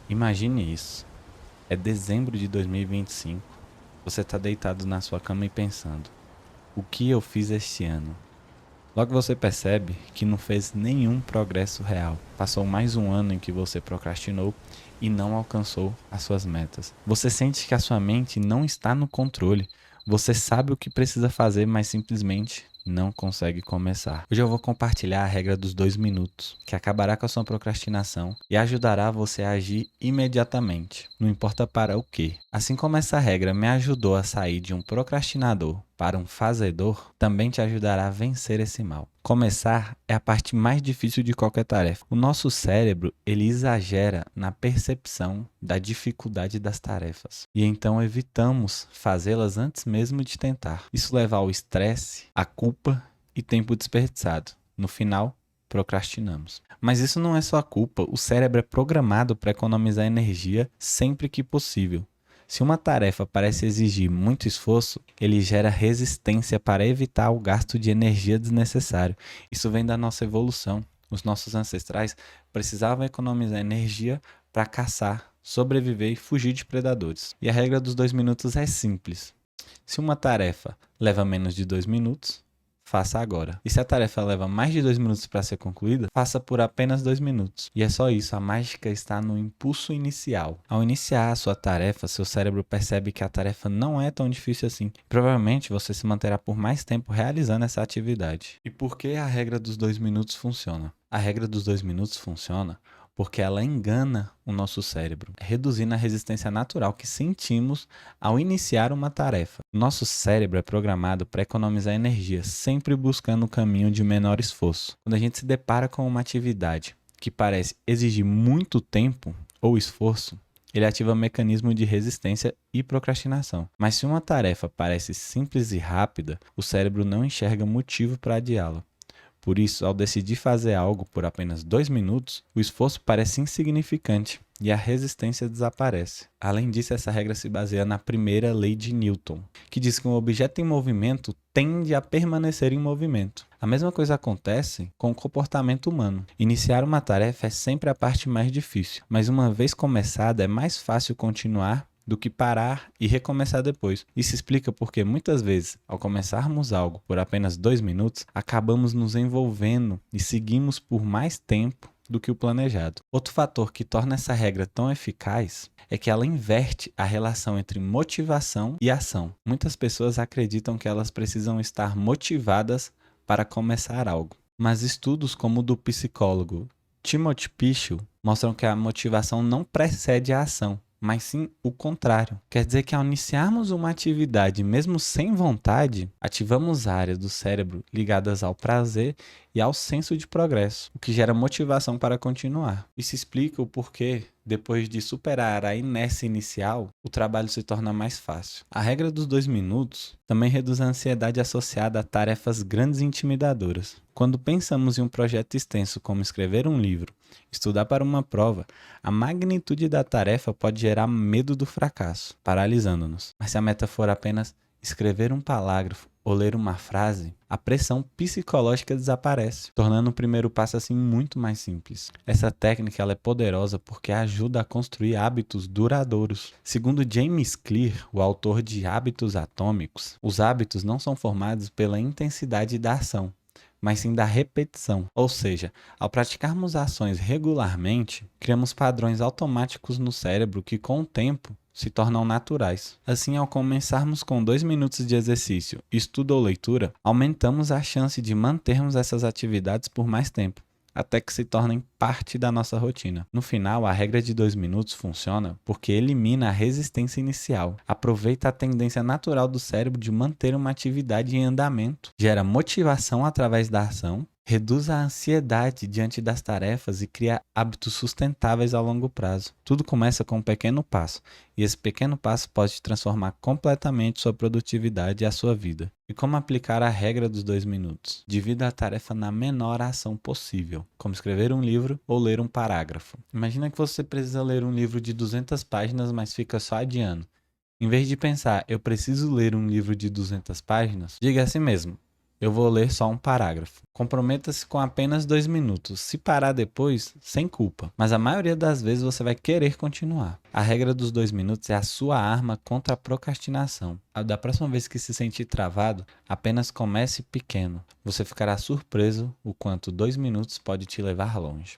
Imagine isso. É dezembro de 2025. Você está deitado na sua cama e pensando: o que eu fiz este ano? Logo você percebe que não fez nenhum progresso real. Passou mais um ano em que você procrastinou e não alcançou as suas metas. Você sente que a sua mente não está no controle. Você sabe o que precisa fazer, mas simplesmente não consegue começar. Hoje eu vou compartilhar a regra dos 2 minutos, que acabará com a sua procrastinação e ajudará você a agir imediatamente, não importa para o quê. Assim como essa regra me ajudou a sair de um procrastinador para um fazedor, também te ajudará a vencer esse mal. Começar é a parte mais difícil de qualquer tarefa. O nosso cérebro, ele exagera na percepção da dificuldade das tarefas. E então evitamos fazê-las antes mesmo de tentar. Isso leva ao estresse, à culpa e tempo desperdiçado. No final, procrastinamos. Mas isso não é só a culpa. O cérebro é programado para economizar energia sempre que possível. Se uma tarefa parece exigir muito esforço, ele gera resistência para evitar o gasto de energia desnecessário. Isso vem da nossa evolução. Os nossos ancestrais precisavam economizar energia para caçar, sobreviver e fugir de predadores. E a regra dos 2 minutos é simples. Se uma tarefa leva menos de 2 minutos, faça agora. E se a tarefa leva mais de 2 minutos para ser concluída, faça por apenas 2 minutos. E é só isso, a mágica está no impulso inicial. Ao iniciar a sua tarefa, seu cérebro percebe que a tarefa não é tão difícil assim. Provavelmente você se manterá por mais tempo realizando essa atividade. E por que a regra dos 2 minutos funciona? A regra dos 2 minutos funciona porque ela engana o nosso cérebro, reduzindo a resistência natural que sentimos ao iniciar uma tarefa. Nosso cérebro é programado para economizar energia, sempre buscando o caminho de menor esforço. Quando a gente se depara com uma atividade que parece exigir muito tempo ou esforço, ele ativa o mecanismo de resistência e procrastinação. Mas se uma tarefa parece simples e rápida, o cérebro não enxerga motivo para adiá-la. Por isso, ao decidir fazer algo por apenas 2 minutos, o esforço parece insignificante e a resistência desaparece. Além disso, essa regra se baseia na primeira lei de Newton, que diz que um objeto em movimento tende a permanecer em movimento. A mesma coisa acontece com o comportamento humano. Iniciar uma tarefa é sempre a parte mais difícil, mas uma vez começada é mais fácil continuar do que parar e recomeçar depois. Isso explica porque muitas vezes, ao começarmos algo por apenas 2 minutos, acabamos nos envolvendo e seguimos por mais tempo do que o planejado. Outro fator que torna essa regra tão eficaz é que ela inverte a relação entre motivação e ação. Muitas pessoas acreditam que elas precisam estar motivadas para começar algo, mas estudos como o do psicólogo Timothy Pichel mostram que a motivação não precede a ação, mas sim o contrário. Quer dizer que ao iniciarmos uma atividade mesmo sem vontade, ativamos áreas do cérebro ligadas ao prazer e ao senso de progresso, o que gera motivação para continuar. Isso explica o porquê, depois de superar a inércia inicial, o trabalho se torna mais fácil. A regra dos 2 minutos também reduz a ansiedade associada a tarefas grandes e intimidadoras. Quando pensamos em um projeto extenso como escrever um livro, estudar para uma prova, a magnitude da tarefa pode gerar medo do fracasso, paralisando-nos. Mas se a meta for apenas escrever um parágrafo ou ler uma frase, a pressão psicológica desaparece, tornando o primeiro passo assim muito mais simples. Essa técnica ela é poderosa porque ajuda a construir hábitos duradouros. Segundo James Clear, o autor de Hábitos Atômicos, os hábitos não são formados pela intensidade da ação, mas sim da repetição. Ou seja, ao praticarmos ações regularmente, criamos padrões automáticos no cérebro que, com o tempo, se tornam naturais. Assim, ao começarmos com 2 minutos de exercício, estudo ou leitura, aumentamos a chance de mantermos essas atividades por mais tempo, até que se tornem parte da nossa rotina. No final, a regra de 2 minutos funciona porque elimina a resistência inicial, aproveita a tendência natural do cérebro de manter uma atividade em andamento, gera motivação através da ação, reduz a ansiedade diante das tarefas e cria hábitos sustentáveis a longo prazo. Tudo começa com um pequeno passo, e esse pequeno passo pode transformar completamente sua produtividade e a sua vida. E como aplicar a regra dos 2 minutos? Divida a tarefa na menor ação possível, como escrever um livro ou ler um parágrafo. Imagina que você precisa ler um livro de 200 páginas, mas fica só adiando. Em vez de pensar, eu preciso ler um livro de 200 páginas, diga a si mesmo, Eu vou ler só um parágrafo. Comprometa-se com apenas 2 minutos. Se parar depois, sem culpa. Mas a maioria das vezes você vai querer continuar. A regra dos 2 minutos é a sua arma contra a procrastinação. Da próxima vez que se sentir travado, apenas comece pequeno. Você ficará surpreso o quanto 2 minutos pode te levar longe.